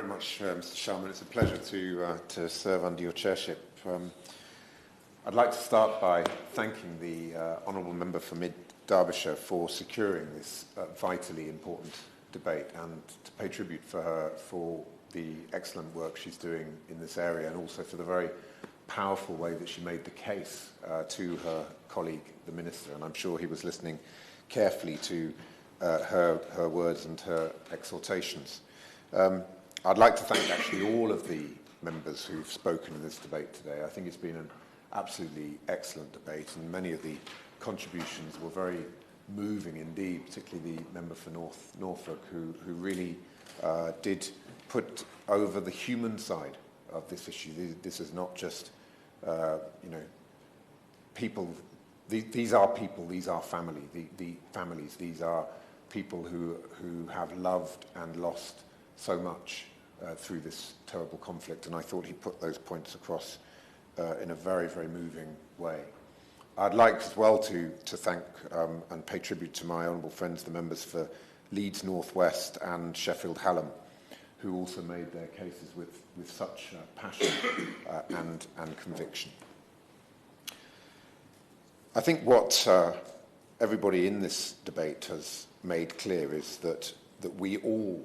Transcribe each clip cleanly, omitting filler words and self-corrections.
much, Mr. Sharman. It's a pleasure to serve under your chairship. I'd like to start by thanking the Honourable Member for Mid-Derbyshire for securing this vitally important debate, and to pay tribute for her for the excellent work she's doing in this area, and also for the very powerful way that she made the case to her colleague, the Minister. And I'm sure he was listening carefully to her words and her exhortations. I'd like to thank actually all of the members who've spoken in this debate today. I think it's been an absolutely excellent debate, and many of the contributions were very moving indeed, particularly the member for Norfolk, who really did put over the human side of this issue. This is not just, people. These are people. These are family. The families. These are people who have loved and lost so much through this terrible conflict. And I thought he put those points across in a very, very moving way. I'd like as well to thank and pay tribute to my honourable friends, the members for Leeds North West and Sheffield Hallam, who also made their cases with such passion and conviction. I think what everybody in this debate has made clear is that we all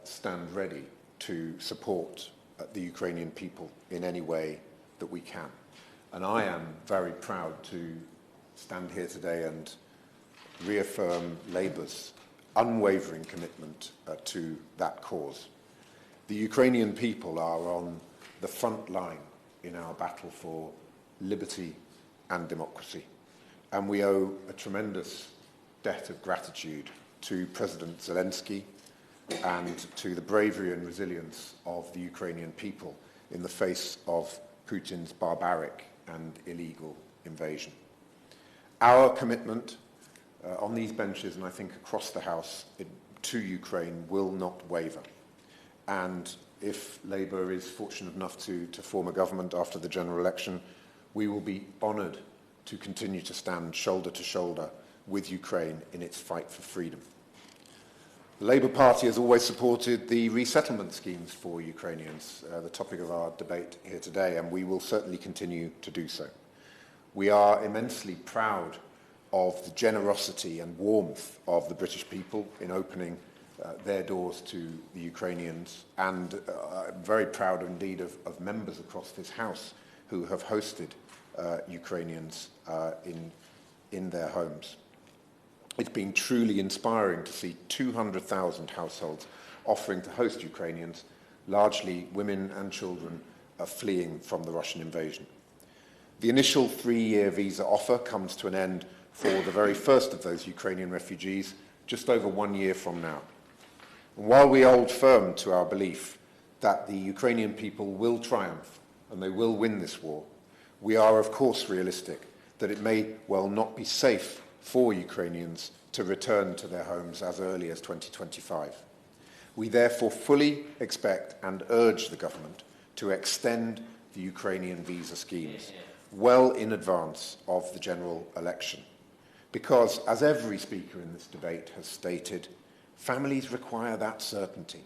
stand ready to support the Ukrainian people in any way that we can. And I am very proud to stand here today and reaffirm Labour's unwavering commitment to that cause. The Ukrainian people are on the front line in our battle for liberty and democracy. And we owe a tremendous debt of gratitude to President Zelensky and to the bravery and resilience of the Ukrainian people in the face of Putin's barbaric and illegal invasion. Our commitment on these benches, and I think across the House, to Ukraine will not waver. And if Labour is fortunate enough to form a government after the general election, we will be honoured to continue to stand shoulder to shoulder with Ukraine in its fight for freedom. The Labour Party has always supported the resettlement schemes for Ukrainians, the topic of our debate here today, and we will certainly continue to do so. We are immensely proud of the generosity and warmth of the British people in opening their doors to the Ukrainians, and very proud indeed of members across this House who have hosted Ukrainians in their homes. It's been truly inspiring to see 200,000 households offering to host Ukrainians, largely women and children fleeing from the Russian invasion. The initial 3-year visa offer comes to an end for the very first of those Ukrainian refugees just over 1 year from now. And while we hold firm to our belief that the Ukrainian people will triumph and they will win this war, we are of course realistic that it may well not be safe for Ukrainians to return to their homes as early as 2025. We therefore fully expect and urge the government to extend the Ukrainian visa schemes well in advance of the general election. Because, as every speaker in this debate has stated, families require that certainty.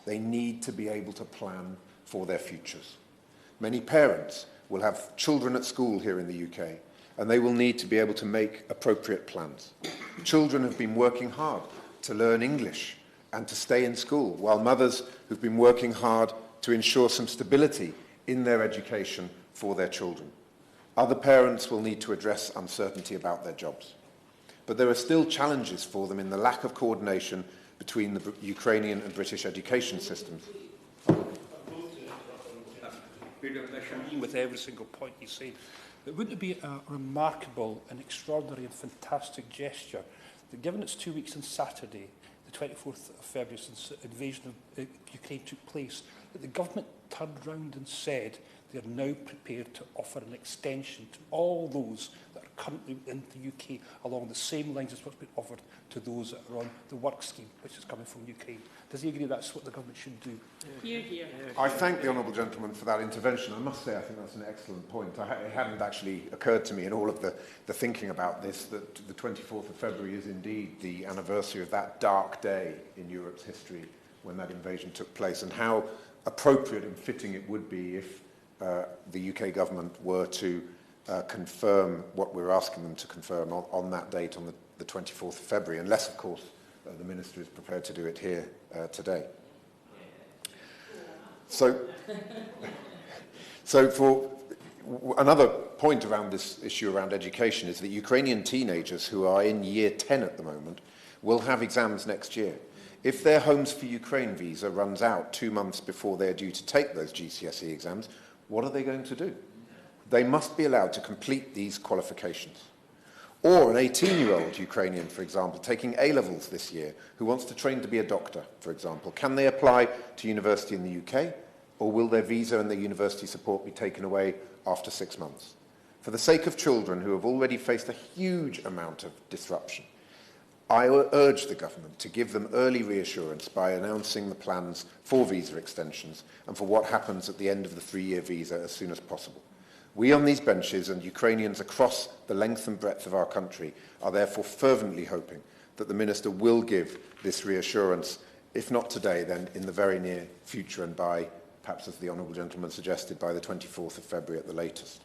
They need to be able to plan for their futures. Many parents will have children at school here in the UK, and they will need to be able to make appropriate plans. Children have been working hard to learn English and to stay in school, while mothers who've been working hard to ensure some stability in their education for their children. Other parents will need to address uncertainty about their jobs. But there are still challenges for them in the lack of coordination between the Ukrainian and British education systems. With every single point you say, but wouldn't it be a remarkable and extraordinary and fantastic gesture that, given it's 2 weeks on Saturday, the 24th of February, since the invasion of Ukraine took place, that the government turned round and said they are now prepared to offer an extension to all those that are currently in the UK along the same lines as what's been offered to those that are on the work scheme, which is coming from Ukraine. Does he agree that's what the government should do? Hear, hear. I thank the honourable gentleman for that intervention. I must say I think that's an excellent point. It hadn't actually occurred to me in all of the thinking about this that the 24th of February is indeed the anniversary of that dark day in Europe's history when that invasion took place, and how appropriate and fitting it would be if the UK government were to confirm what we're asking them to confirm on that date, on the 24th of February, unless, of course, the Minister is prepared to do it here today. So for another point around this issue around education is that Ukrainian teenagers who are in year 10 at the moment will have exams next year. If their Homes for Ukraine visa runs out 2 months before they're due to take those GCSE exams, what are they going to do? They must be allowed to complete these qualifications. Or an 18-year-old Ukrainian, for example, taking A-levels this year, who wants to train to be a doctor, for example, can they apply to university in the UK, or will their visa and their university support be taken away after 6 months? For the sake of children who have already faced a huge amount of disruption, I urge the government to give them early reassurance by announcing the plans for visa extensions and for what happens at the end of the 3-year visa as soon as possible. We on these benches and Ukrainians across the length and breadth of our country are therefore fervently hoping that the Minister will give this reassurance, if not today, then in the very near future, and by, perhaps as the Honourable Gentleman suggested, by the 24th of February at the latest.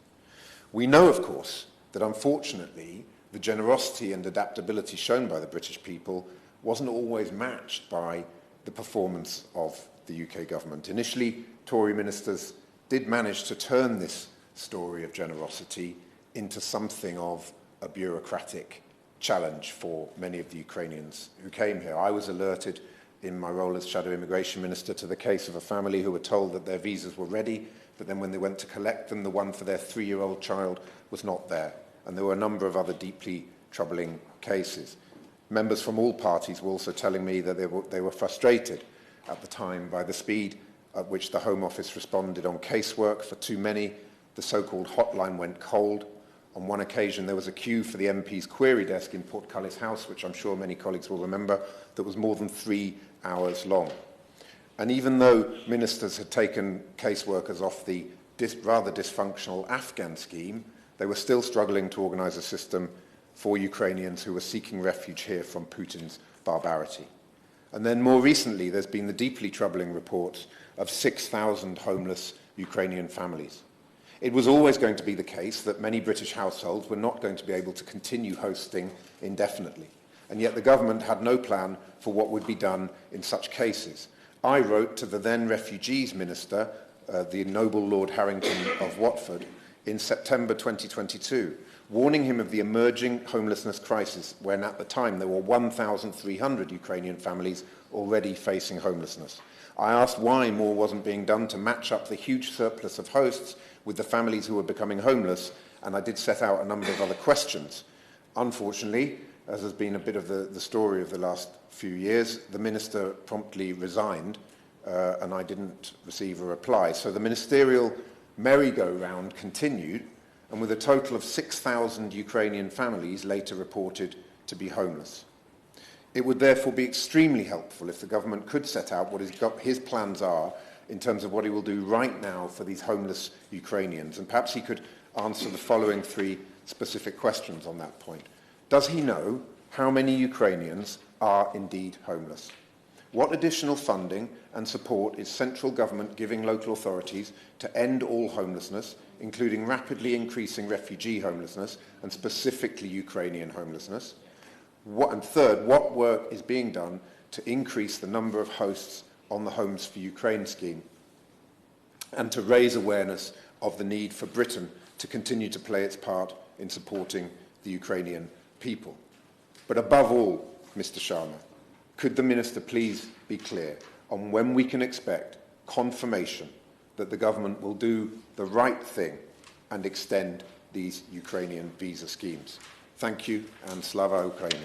We know, of course, that unfortunately the generosity and adaptability shown by the British people wasn't always matched by the performance of the UK government. Initially, Tory ministers did manage to turn this story of generosity into something of a bureaucratic challenge for many of the Ukrainians who came here. I was alerted in my role as Shadow Immigration Minister to the case of a family who were told that their visas were ready, but then when they went to collect them, the one for their 3-year-old child was not there. And there were a number of other deeply troubling cases. Members from all parties were also telling me that they were frustrated at the time by the speed at which the Home Office responded on casework. For too many, the so-called hotline went cold. On one occasion, there was a queue for the MP's query desk in Portcullis House, which I'm sure many colleagues will remember, that was more than 3 hours long. And even though ministers had taken caseworkers off the rather dysfunctional Afghan scheme, they were still struggling to organise a system for Ukrainians who were seeking refuge here from Putin's barbarity. And then more recently, there's been the deeply troubling reports of 6,000 homeless Ukrainian families. It was always going to be the case that many British households were not going to be able to continue hosting indefinitely. And yet the government had no plan for what would be done in such cases. I wrote to the then Refugees Minister, the Noble Lord Harrington of Watford, in September 2022, warning him of the emerging homelessness crisis when at the time there were 1,300 Ukrainian families already facing homelessness. I asked why more wasn't being done to match up the huge surplus of hosts with the families who were becoming homeless, and I did set out a number of other questions. Unfortunately, as has been a bit of the story of the last few years, the Minister promptly resigned and I didn't receive a reply. So the ministerial merry-go-round continued, and with a total of 6,000 Ukrainian families later reported to be homeless. It would therefore be extremely helpful if the government could set out what his plans are in terms of what he will do right now for these homeless Ukrainians. And perhaps he could answer the following 3 specific questions on that point. Does he know how many Ukrainians are indeed homeless? What additional funding and support is central government giving local authorities to end all homelessness, including rapidly increasing refugee homelessness and specifically Ukrainian homelessness? And third, what work is being done to increase the number of hosts on the Homes for Ukraine scheme and to raise awareness of the need for Britain to continue to play its part in supporting the Ukrainian people? But above all, Mr. Sharma, could the Minister please be clear on when we can expect confirmation that the government will do the right thing and extend these Ukrainian visa schemes? Thank you, and Slava Ukraini.